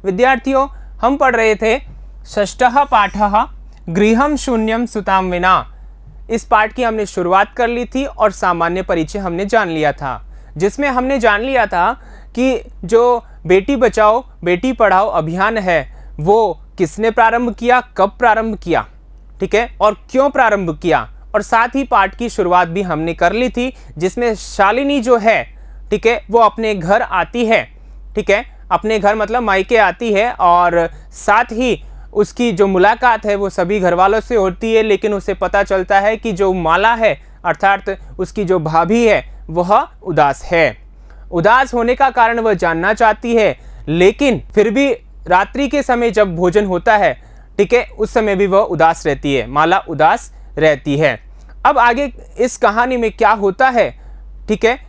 विद्यार्थियों हम पढ़ रहे थे षष्ठः पाठः गृहं शून्यं सुतां विना। इस पाठ की हमने शुरुआत कर ली थी और सामान्य परिचय हमने जान लिया था, जिसमें हमने जान लिया था कि जो बेटी बचाओ बेटी पढ़ाओ अभियान है वो किसने प्रारंभ किया, कब प्रारंभ किया, ठीक है, और क्यों प्रारंभ किया। और साथ ही पाठ की शुरुआत भी हमने कर ली थी, जिसमें शालिनी जो है, ठीक है, वो अपने घर आती है, ठीक है, अपने घर मतलब मायके आती है और साथ ही उसकी जो मुलाकात है वो सभी घर वालों से होती है। लेकिन उसे पता चलता है कि जो माला है अर्थात उसकी जो भाभी है वह उदास है। उदास होने का कारण वह जानना चाहती है, लेकिन फिर भी रात्रि के समय जब भोजन होता है, ठीक है, उस समय भी वह उदास रहती है, माला उदास रहती है। अब आगे इस कहानी में क्या होता है, ठीक है,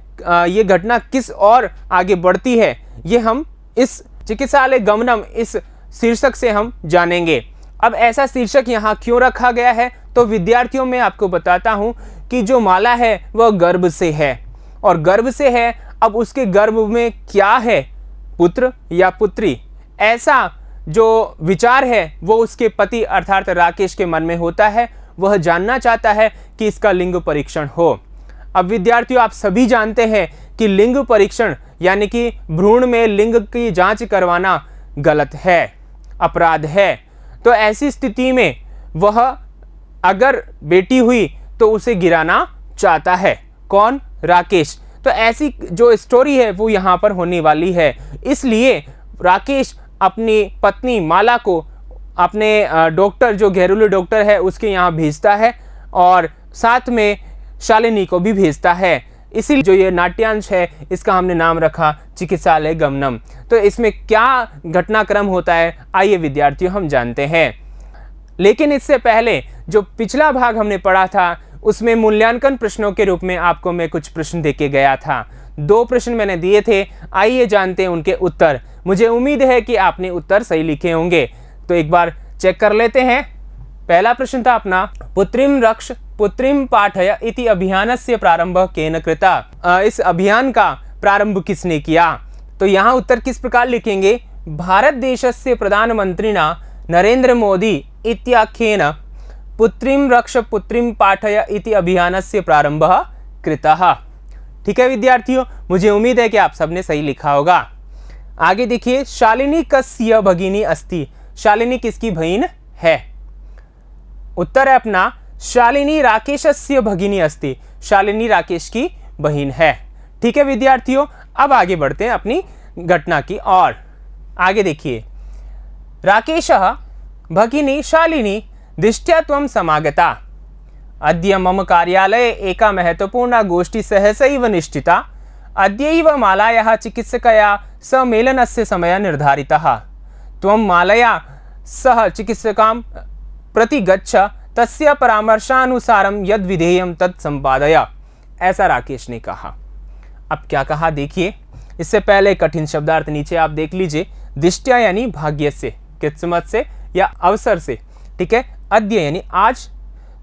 ये घटना किस और आगे बढ़ती है, ये हम इस चिकित्सालय गमनम इस शीर्षक से हम जानेंगे। अब ऐसा शीर्षक यहाँ क्यों रखा गया है, तो विद्यार्थियों मैं आपको बताता हूँ कि जो माला है वह गर्भ से है, और गर्भ से है, अब उसके गर्भ में क्या है, पुत्र या पुत्री, ऐसा जो विचार है वो उसके पति अर्थात राकेश के मन में होता है। वह जानना चाहता है कि इसका लिंग परीक्षण हो। अब विद्यार्थियों आप सभी जानते हैं कि लिंग परीक्षण यानी कि भ्रूण में लिंग की जांच करवाना गलत है, अपराध है। तो ऐसी स्थिति में वह अगर बेटी हुई तो उसे गिराना चाहता है, कौन, राकेश। तो ऐसी जो स्टोरी है वो यहाँ पर होने वाली है। इसलिए राकेश अपनी पत्नी माला को अपने डॉक्टर जो घरेलू डॉक्टर है उसके यहाँ भेजता है और साथ में शालिनी को भी भेजता है। इसीलिए जो ये नाट्यांश है इसका हमने नाम रखा चिकित्सालय गमनम। तो इसमें क्या घटनाक्रम होता है आइए विद्यार्थियों हम जानते हैं। लेकिन इससे पहले जो पिछला भाग हमने पढ़ा था उसमें मूल्यांकन प्रश्नों के रूप में आपको मैं कुछ प्रश्न देके गया था। 2 प्रश्न मैंने दिए थे, आइए जानते हैं उनके उत्तर। मुझे उम्मीद है कि आपने उत्तर सही लिखे होंगे, तो एक बार चेक कर लेते हैं। पहला प्रश्न था अपना पुत्रीम रक्ष पुत्रीम पाठय इति अभियानस्य प्रारंभ केन कृता। इस अभियान का प्रारंभ किसने किया, तो यहाँ उत्तर किस प्रकार लिखेंगे, भारत देशस्य प्रधानमंत्रिणा नरेंद्र मोदी इत्याख्येन पुत्रीम रक्ष पुत्रीम पाठय इति अभियानस्य प्रारंभः कृतः। ठीक है विद्यार्थियों, मुझे उम्मीद है कि आप सबने सही लिखा होगा। आगे देखिए, शालिनी कस्य भगिनी अस्ति। शालिनी किसकी बहन है, उत्तर है अपना शालिनी राकेशस्य भगिनी अस्ति। शालिनी राकेश की बहन है। ठीक है विद्यार्थियों, अब आगे बढ़ते हैं अपनी घटना की ओर। आगे देखिए, राकेशः भगिनी शालिनी दिष्ट्या त्वं समागता। अद्य मम कार्यालये एका महत्वपूर्णा गोष्ठी सहसैव निश्चिता। अद्यैव मालायाः चिकित्सकया सह मेलनस्य समयः निर्धारितः। त्वं मालया सह चिकित्सकां प्रति गच्छ, तस्य परामर्शानुसारं यद् विधेयं तत् संपादय। ऐसा राकेश ने कहा। अब क्या कहा देखिए, इससे पहले कठिन शब्दार्थ नीचे आप देख लीजिए। दिष्ट्या यानी भाग्य से, किस्मत से या अवसर से, ठीक है। अद्य यानी आज,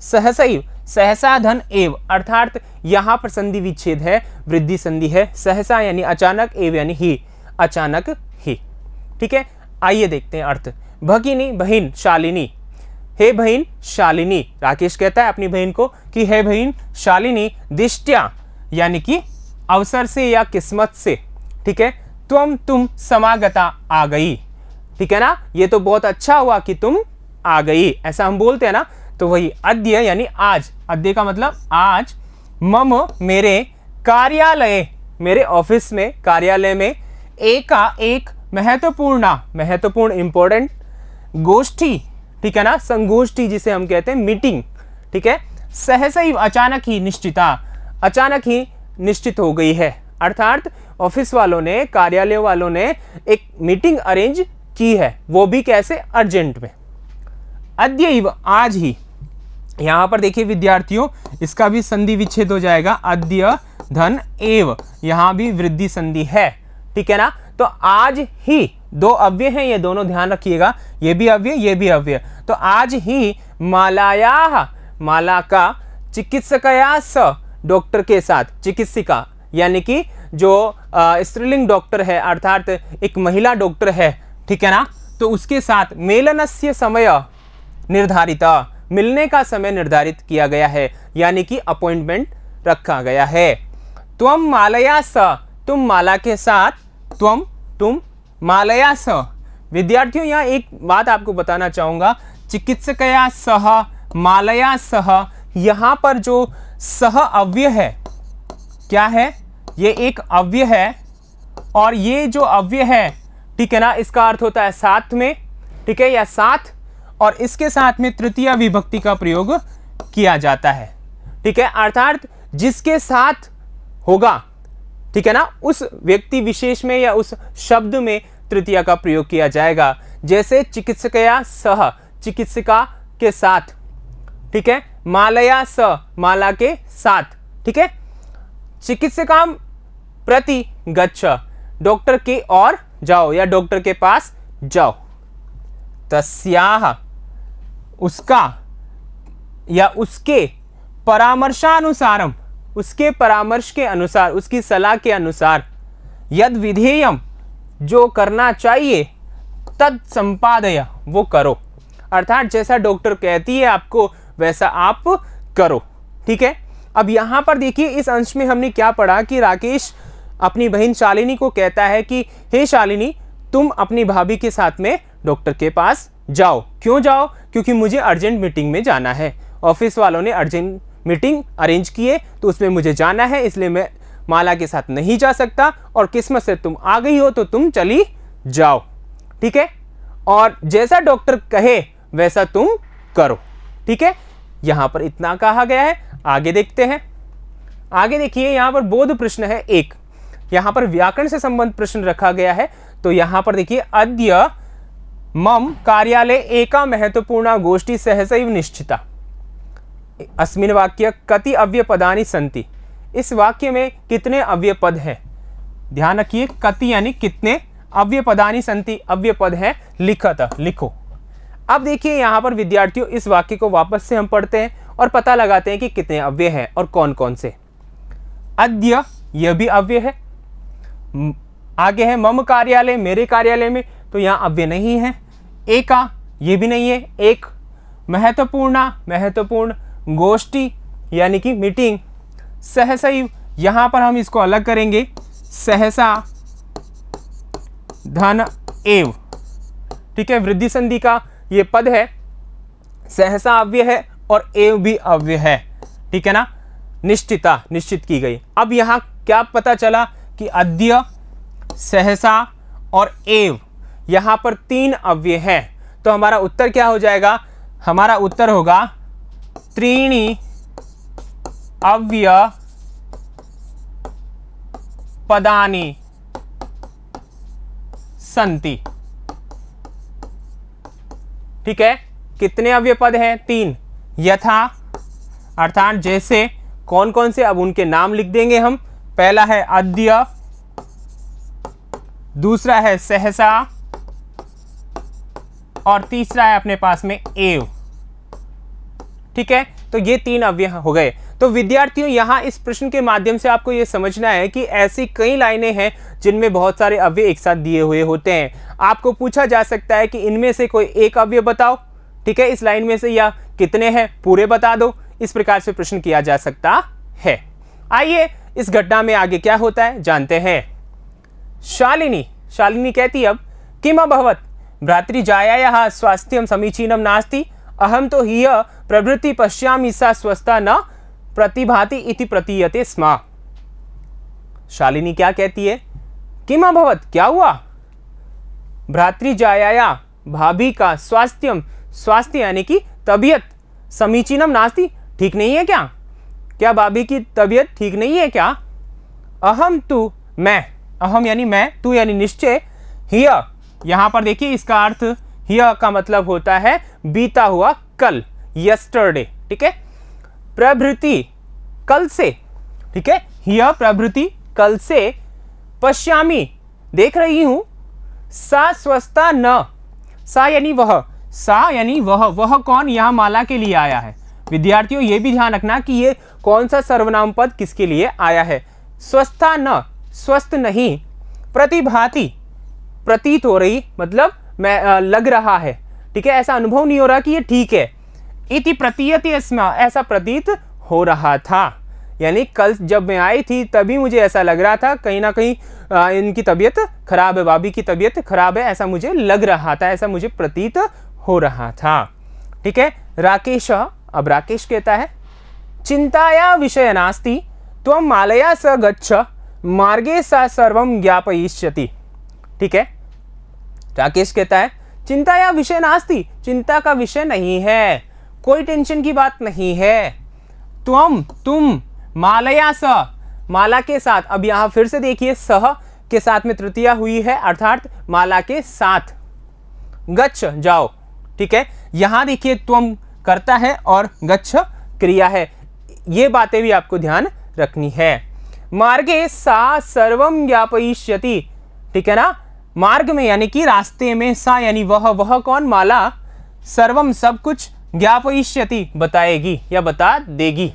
सहसैव सहसा धन एव अर्थात यहाँ पर संधि विच्छेद है, वृद्धि संधि है। सहसा यानी अचानक, एव यानी ही, अचानक ही, ठीक है। आइए देखते हैं अर्थ। भगिनी बहन शालिनी, हे बहन शालिनी, राकेश कहता है अपनी बहन को कि हे बहन शालिनी, दिष्ट्या यानी कि अवसर से या किस्मत से, ठीक है। तुम समागता आ गई, ठीक है ना। ये तो बहुत अच्छा हुआ कि तुम आ गई, ऐसा हम बोलते हैं ना। तो वही अद्य यानी आज, अद्य का मतलब आज, मम मेरे, कार्यालय मेरे ऑफिस में, कार्यालय में, एक महत्वपूर्ण इंपॉर्टेंट गोष्ठी, ठीक है ना, संगोष्ठी जिसे हम कहते हैं मीटिंग, ठीक है। सहसैव अचानक ही, निश्चिता अचानक ही निश्चित हो गई है, अर्थात ऑफिस वालों ने, कार्यालय वालों ने एक मीटिंग अरेंज की है, वो भी कैसे, अर्जेंट में। अद्यैव आज ही, यहां पर देखिए विद्यार्थियों इसका भी संधि विच्छेद हो जाएगा। अद्य धन एव, यहां भी वृद्धि संधि है, ठीक है ना। तो आज ही, 2 अव्यय हैं ये दोनों, ध्यान रखिएगा, ये भी अव्यय ये भी अव्यय। तो आज ही मालाया, माला का, चिकित्सकया स डॉक्टर के साथ, चिकित्सिका यानी कि जो स्त्रीलिंग डॉक्टर है अर्थात एक महिला डॉक्टर है, ठीक है ना। तो उसके साथ मेलनस्य समय निर्धारित, मिलने का समय निर्धारित किया गया है, यानी कि अपॉइंटमेंट रखा गया है। त्वम मालया स, तुम माला के साथ, तुम मालया स। विद्यार्थियों यहाँ एक बात आपको बताना चाहूँगा, चिकित्सकया सह, मालया सह, यहाँ पर जो सह अव्यय है, क्या है, ये एक अव्यय है, और ये जो अव्यय है, ठीक है ना, इसका अर्थ होता है साथ में, ठीक है, या साथ, और इसके साथ में तृतीय विभक्ति का प्रयोग किया जाता है, ठीक है, अर्थात जिसके साथ होगा, ठीक है ना, उस व्यक्ति विशेष में या उस शब्द में तृतीय का प्रयोग किया जाएगा। जैसे चिकित्सकया सह, चिकित्सिका के साथ, ठीक है, मालया स, माला के साथ, ठीक है, चिकित्सिका प्रति गच्छ, डॉक्टर की ओर जाओ या डॉक्टर के पास जाओ। तस्याह, उसका या उसके परामर्शानुसारम, उसके परामर्श के अनुसार, उसकी सलाह के अनुसार, यद विधेयम, जो करना चाहिए, तद संपादय, वो करो। अर्थात जैसा डॉक्टर कहती है आपको वैसा आप करो, ठीक है। अब यहाँ पर देखिए इस अंश में हमने क्या पढ़ा कि राकेश अपनी बहन शालिनी को कहता है कि हे शालिनी, तुम अपनी भाभी के साथ में डॉक्टर के पास जाओ। क्यों जाओ? क्योंकि मुझे अर्जेंट मीटिंग में जाना है, ऑफिस वालों ने अर्जेंट मीटिंग अरेंज की है, तो उसमें मुझे जाना है, इसलिए मैं माला के साथ नहीं जा सकता, और किस्मत से तुम आ गई हो तो तुम चली जाओ, ठीक है। और जैसा डॉक्टर कहे वैसा तुम करो, ठीक है। यहां पर इतना कहा गया है। आगे देखते हैं। आगे देखिए, यहां पर बोध प्रश्न है एक, यहां पर व्याकरण से संबंधित प्रश्न रखा गया है। तो यहां पर देखिए, अद्य मम कार्यालय एका महत्वपूर्ण गोष्ठी सहसैव निश्चिता। अस्मिन् वाक्य कति अव्ययपदानि सन्ति। इस वाक्य में कितने अव्यय पद हैं? ध्यान रखिए, कति यानी कितने, अव्ययपदानि सन्ति, अव्यय पद है लिखत, लिखो। अब देखिए यहाँ पर विद्यार्थियों, इस वाक्य को वापस से हम पढ़ते हैं और पता लगाते हैं कि कितने अव्यय हैं और कौन कौन से। अद्य, यह भी अव्यय है। आगे है मम कार्यालय, मेरे कार्यालय में, तो यहाँ अव्यय नहीं है। एका, ये भी नहीं है, एक। महत्वपूर्ण, महत्वपूर्ण। गोष्ठी यानी कि मीटिंग। सहसैव, यहाँ पर हम इसको अलग करेंगे, सहसा धन एव, ठीक है, वृद्धि संधि का ये पद है। सहसा अव्यय है और एव भी अव्यय है, ठीक है ना। निश्चिता, निश्चित की गई। अब यहाँ क्या पता चला कि अद्य, सहसा और एव, यहाँ पर 3 अव्यय हैं। तो हमारा उत्तर क्या हो जाएगा? हमारा उत्तर होगा त्रीणि अव्यय पदानि संति, ठीक है। कितने अव्यय पद हैं? 3। यथा, अर्थात जैसे, कौन कौन से, अब उनके नाम लिख देंगे हम। पहला है अद्य, दूसरा है सहसा, और तीसरा है अपने पास में एव, ठीक है। तो ये 3 अव्यय हो गए। तो विद्यार्थियों, यहाँ इस प्रश्न के माध्यम से आपको ये समझना है कि ऐसी कई लाइनें हैं जिनमें बहुत सारे अव्यय एक साथ दिए हुए होते हैं। आपको पूछा जा सकता है कि इनमें से कोई एक अव्यय बताओ, ठीक है, इस लाइन में से, या कितने हैं पूरे बता दो। इस प्रकार से प्रश्न किया जा सकता है। आइए इस घटना में आगे क्या होता है जानते हैं। शालिनी, शालिनी कहती अब, किम अभवत् भ्रातृजायायाः स्वास्थ्यं समीचीनं नास्ति, अहम तो ह्यः प्रभृति पश्यामि सा स्वस्था न प्रतिभाति इति प्रतीयते स्म। शालिनी क्या कहती है? किम अभवत्, क्या हुआ? भ्रातृजायाया, भाभी का, स्वास्थ्यम, स्वास्थ्य यानी कि तबीयत, समीचीनम नास्ति, ठीक नहीं है क्या? क्या भाभी की तबीयत ठीक नहीं है क्या? अहम तु, मैं, अहम यानी मैं, तू यानी निश्चय, हिय, यहां पर देखिए इसका अर्थ, हिय का मतलब होता है बीता हुआ, कल, यस्टरडे, ठीक है। प्रभृति, कल से, ठीक है, हिय प्रभृति, कल से, पश्यामी, देख रही हूं, सा स्वस्था न, सा यानी वह, सा यानी वह कौन? यहां माला के लिए आया है। विद्यार्थियों ये भी ध्यान रखना कि ये कौन सा सर्वनाम पद किसके लिए आया है। स्वस्था न, स्वस्थ नहीं। प्रतिभाति, प्रतीत हो रही, मतलब मैं लग रहा है, ठीक है, ऐसा अनुभव नहीं हो रहा कि ये ठीक है। इति प्रतीयते स्म, ऐसा प्रतीत हो रहा था, यानी कल जब मैं आई थी तभी मुझे ऐसा लग रहा था कहीं ना कहीं इनकी तबीयत खराब है, भाभी की तबीयत खराब है, ऐसा मुझे लग रहा था, ऐसा मुझे प्रतीत हो रहा था। ठीक है। राकेश, अब राकेश कहता है चिंताया विषय नास्ति त्वं मालया स गच्छ मार्गे सा सर्वं ज्ञापयिष्यति। ठीक है। राकेश कहता है चिंता या विषय नास्ति, चिंता का विषय नहीं है, कोई टेंशन की बात नहीं है। तुम मालया स, माला के साथ, अब यहां फिर से देखिए सह के साथ में तृतीया हुई है अर्थात माला के साथ, गच्छ जाओ। ठीक है। यहां देखिए त्वम करता है और गच्छ क्रिया है, ये बातें भी आपको ध्यान रखनी है। मार्गे सा सर्वम ज्ञापयिष्यति। ठीक है ना, मार्ग में यानी कि रास्ते में, सा यानी वह कौन, माला, सर्वम सब कुछ, ज्ञापयिष्यति बताएगी या बता देगी।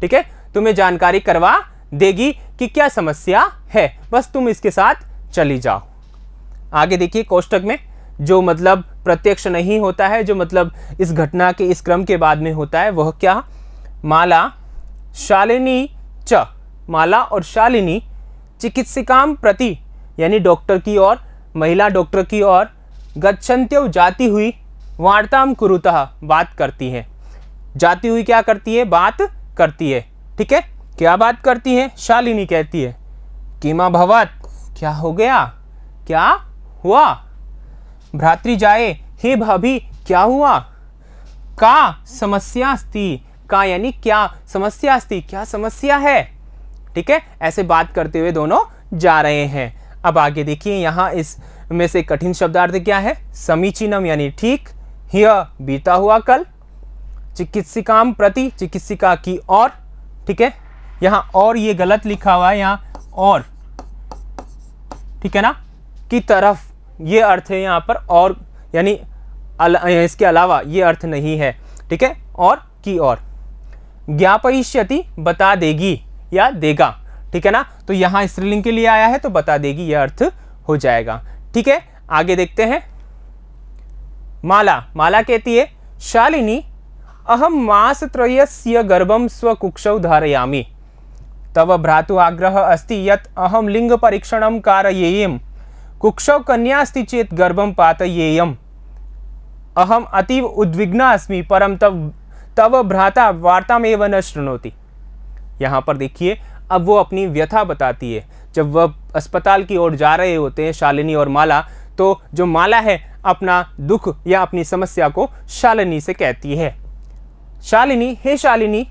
ठीक है, तुम्हें जानकारी करवा देगी कि क्या समस्या है, बस तुम इसके साथ चली जाओ। आगे देखिए कोष्टक में जो मतलब प्रत्यक्ष नहीं होता है, जो मतलब इस घटना के इस क्रम के बाद में होता है, वह क्या, माला शालिनी च, माला और शालिनी चिकित्सिकाम प्रति यानी डॉक्टर की ओर, महिला डॉक्टर की ओर, गच्छन्त्यौ जाती हुई, वार्ताम कुरुतः बात करती है। जाती हुई क्या करती है, बात करती है। ठीक है, क्या बात करती है, शालिनी कहती है किमा भवत, क्या हो गया, क्या हुआ, भ्रातृ जाए, हे भाभी क्या हुआ, का समस्या अस्ति, का यानी क्या, समस्या अस्ति क्या समस्या है। ठीक है, ऐसे बात करते हुए दोनों जा रहे हैं। अब आगे देखिए यहाँ इस में से कठिन शब्दार्थ क्या है, समीचीनम यानी ठीक, ह्य बीता हुआ कल, चिकित्सिकाम प्रति चिकित्सिका की ओर। ठीक है, यहाँ और ये गलत लिखा हुआ है, यहाँ और, ठीक है ना, की तरफ, ये अर्थ है यहाँ पर, और यानी इसके अलावा ये अर्थ नहीं है। ठीक है, और की ओर, ज्ञापयिष्यति बता देगी या देगा। ठीक है ना, तो यहाँ स्त्रीलिंग के लिए आया है तो बता देगी यह अर्थ हो जाएगा। ठीक है, आगे देखते हैं। माला, माला कहती है शालिनी अहम मासत्रयस्य गर्भं स्वकुक्षौ धारयामि, तव भ्रातु आग्रह अस्ति यत् अहम लिंग परीक्षणं कारयेयं, कुक्षौ कन्या अस्ति चेत् गर्भं पातयेयम्, अहम अतीव उद्विग्ना अस्मि परम तव भ्राता वार्तामेव न शृणोति। यहाँ पर देखिए अब वो अपनी व्यथा बताती है। जब वह अस्पताल की ओर जा रहे होते हैं शालिनी और माला, तो जो माला है अपना दुख या अपनी समस्या को शालिनी से कहती है। शालिनी, हे शालिनी,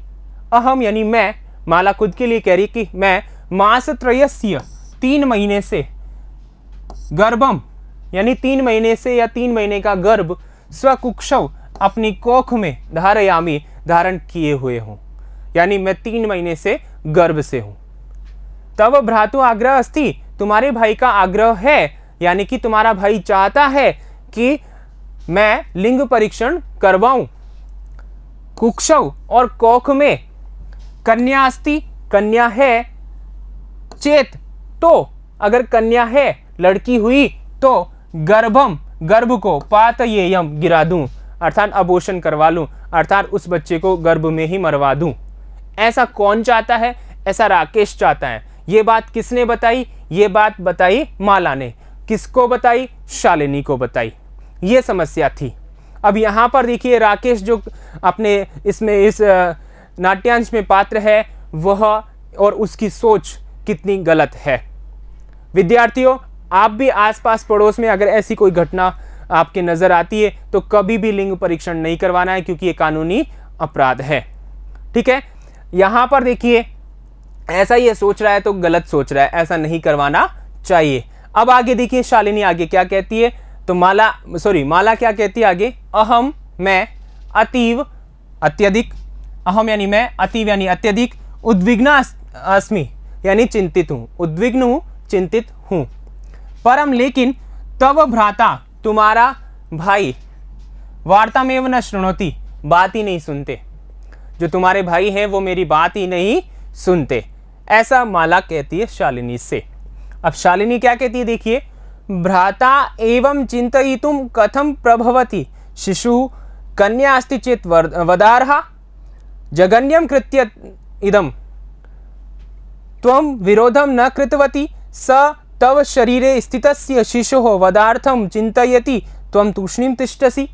अहम यानी मैं, माला खुद के लिए कह रही कि मैं, मासत्रयस्य 3 महीने से, गर्भम यानी 3 महीने से या 3 महीने का गर्भ, स्वकुक्षौ अपनी कोख में, धारयामी धारण किए हुए हूँ, यानी मैं 3 महीने से गर्भ से हूँ। तब भ्रातु आग्रह अस्ति, तुम्हारे भाई का आग्रह है, यानी कि तुम्हारा भाई चाहता है कि मैं लिंग परीक्षण करवाऊं। कुक्षौ और कोख में, कन्या अस्ति कन्या है, चेत तो अगर कन्या है, लड़की हुई तो गर्भम गर्भ को, पातयेयम गिरा दूं अर्थात अबॉर्शन करवा लूं, अर्थात उस बच्चे को गर्भ में ही मरवा दूं। ऐसा कौन चाहता है, ऐसा राकेश चाहता है। ये बात किसने बताई, ये बात बताई माला ने। किसको बताई, शालिनी को बताई। ये समस्या थी। अब यहाँ पर देखिए राकेश जो अपने इसमें इस नाट्यांश में पात्र है, वह और उसकी सोच कितनी गलत है। विद्यार्थियों, आप भी आसपास पड़ोस में अगर ऐसी कोई घटना आपके नजर आती है तो कभी भी लिंग परीक्षण नहीं करवाना है, क्योंकि ये कानूनी अपराध है। ठीक है, यहां पर देखिए ऐसा ये सोच रहा है तो गलत सोच रहा है, ऐसा नहीं करवाना चाहिए। अब आगे देखिए शालिनी आगे क्या कहती है, तो माला क्या कहती है आगे, अहम मैं, अतीव अत्यधिक, अहम यानी मैं, अतीव यानी अत्यधिक, उद्विग्ना अस्मि यानी चिंतित हूं, उद्विग्न हूं, चिंतित हूं, परम लेकिन तव भ्राता तुम्हारा भाई, वार्ता में न शृणोति बात ही नहीं सुनते, जो तुम्हारे भाई हैं वो मेरी बात ही नहीं सुनते, ऐसा माला कहती है शालिनी से। अब शालिनी क्या कहती है देखिए, भ्राता एवं चिन्तयितुं कथं प्रभवति शिशुः कन्या अस्ति चेत् वदार्हा जगन्यं कृत्य इदं त्वं विरोधं न कृतवती स तव शरीरे स्थितस्य शिशोः वधार्थं चिन्तयति त्वं तूष्णीं तिष्ठसि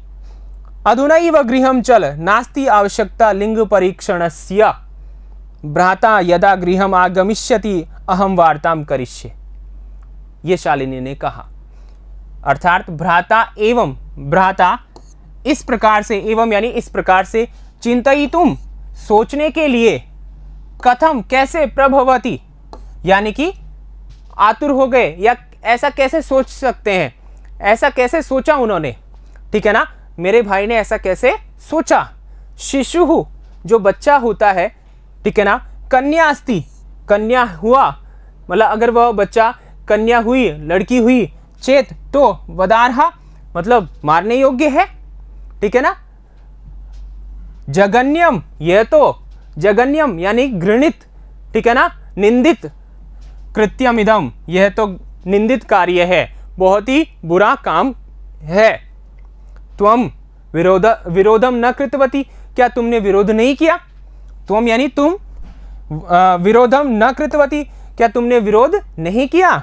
अधुनैव गृहं चल नास्ति आवश्यकता लिंगपरीक्षणस्य भ्राता यदा गृहम् आगमिष्यति अहं वार्तां करिष्ये। ये शालिनी ने कहा। अर्थात भ्राता इस प्रकार से, एवं यानी इस प्रकार से, चिंतयितुम सोचने के लिए, कथम कैसे, प्रभवती यानी कि आतुर हो गए, या ऐसा कैसे सोच सकते हैं, ऐसा कैसे सोचा उन्होंने, ठीक है ना, मेरे भाई ने ऐसा कैसे सोचा। शिशु जो बच्चा होता है, ठीक है ना, कन्या अस्ति, कन्या हुआ, मतलब अगर वह बच्चा कन्या हुई, लड़की हुई, चेत तो वदारहा मतलब मारने योग्य है, ठीक है ना। जगन्यम, यह तो जगन्यम यानी घृणित, ठीक है ना, निंदित, कृत्यम इदम, यह तो निंदित कार्य है, बहुत ही बुरा काम है। त्वम विरोधम न कृतवती, क्या तुमने विरोध नहीं किया। त्वम यानी तुम, विरोधम न कृतवती, क्या तुमने विरोध नहीं किया।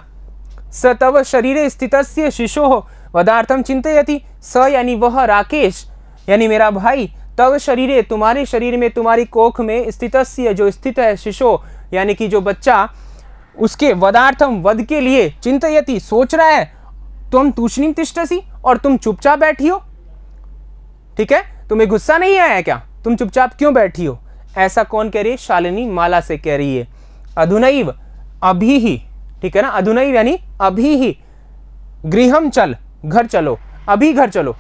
स तव शरीरे स्थितस्य शिशोः वधार्थम चिंतयति, स यानी वह राकेश यानी मेरा भाई, तव शरीरे तुम्हारे शरीर में, तुम्हारी कोख में, स्थितस्य जो स्थित है, शिशो यानी कि जो बच्चा, उसके वधार्थम वध के लिए, चिंतयति सोच रहा है, तुम तूष्णीम तिष्ठसि और तुम चुपचाप बैठी हो, ठीक है, तुम्हें गुस्सा नहीं आया क्या, तुम चुपचाप क्यों बैठी हो। ऐसा कौन कह रही है, शालिनी माला से कह रही है। अधुनैव अभी ही, ठीक है ना, अधुनैव यानी अभी ही, गृहम चल घर चलो, अभी घर चलो,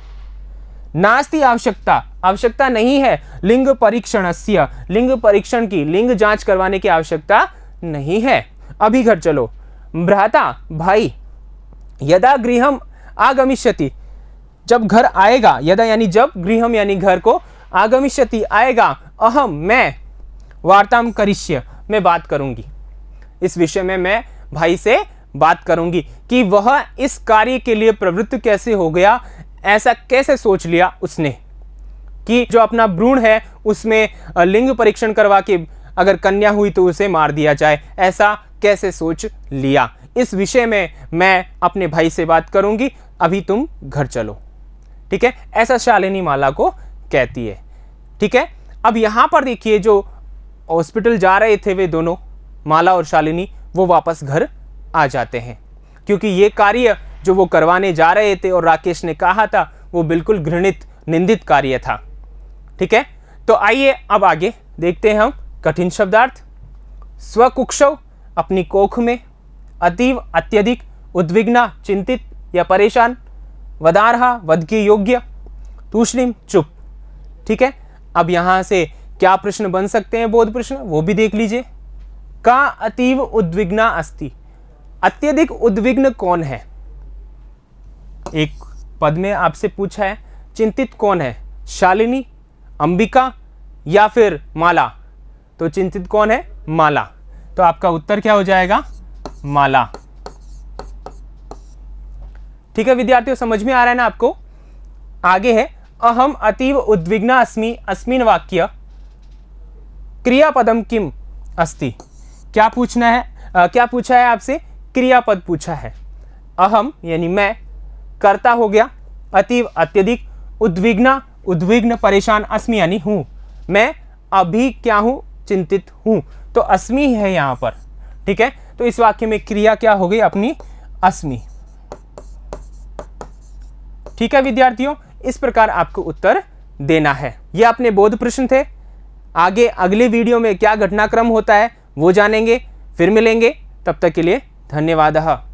नास्ति आवश्यकता, आवश्यकता नहीं है, लिंग परीक्षणस्य, लिंग परीक्षण की, लिंग जांच करवाने की आवश्यकता नहीं है, अभी घर चलो। भ्राता भाई, यदा गृहम आगमिष्यति, जब घर आएगा, यदा यानी जब, गृहम यानी घर को, आगमिष्यति आएगा, अहम मैं, वार्ताम करिष्य मैं बात करूंगी, इस विषय में मैं भाई से बात करूंगी कि वह इस कार्य के लिए प्रवृत्त कैसे हो गया, ऐसा कैसे सोच लिया उसने कि जो अपना भ्रूण है उसमें लिंग परीक्षण करवा के अगर कन्या हुई तो उसे मार दिया जाए, ऐसा कैसे सोच लिया। इस विषय में मैं अपने भाई से बात करूंगी, अभी तुम घर चलो, ठीक है, ऐसा शालिनी माला को कहती है, ठीक है। अब यहां पर देखिए, जो हॉस्पिटल जा रहे थे वे दोनों, माला और शालिनी, वो वापस घर आ जाते हैं, क्योंकि ये कार्य जो वो करवाने जा रहे थे और राकेश ने कहा था वो बिल्कुल घृणित, निंदित कार्य था, ठीक है। तो आइए अब आगे देखते हैं हम कठिन शब्दार्थ। स्वकुक्षौ अपनी कोख में, अतीव अत्यधिक, उद्विग्ना चिंतित या परेशान, वदारहा वध के योग्य, तूष्णीम चुप, ठीक है। अब यहां से क्या प्रश्न बन सकते हैं, बोध प्रश्न, वो भी देख लीजिए। का अतीव उद्विग्ना अस्ति, अत्यधिक उद्विग्न कौन है, एक पद में आपसे पूछा है। चिंतित कौन है, शालिनी, अंबिका या फिर माला, तो चिंतित कौन है, माला, तो आपका उत्तर क्या हो जाएगा, माला, ठीक है विद्यार्थियों, समझ में आ रहा है ना आपको। आगे है, अहम अतीव उद्विग्ना अस्मि, अस्मिन् वाक्य क्रियापदम किम अस्ति, क्या पूछना है, क्या पूछा है आपसे, क्रियापद पूछा है। अहम यानी मैं, कर्ता हो गया, अतीव अत्यधिक, उद्विग्ना उद्विग्न परेशान, अस्मि यानी हूं, मैं अभी क्या हूं, चिंतित हूं, तो अस्मि है यहां पर, ठीक है। तो इस वाक्य में क्रिया क्या हो गई अपनी, अस्मि, ठीक है विद्यार्थियों। इस प्रकार आपको उत्तर देना है। ये अपने बोध प्रश्न थे। आगे अगले वीडियो में क्या घटनाक्रम होता है वो जानेंगे, फिर मिलेंगे, तब तक के लिए धन्यवाद।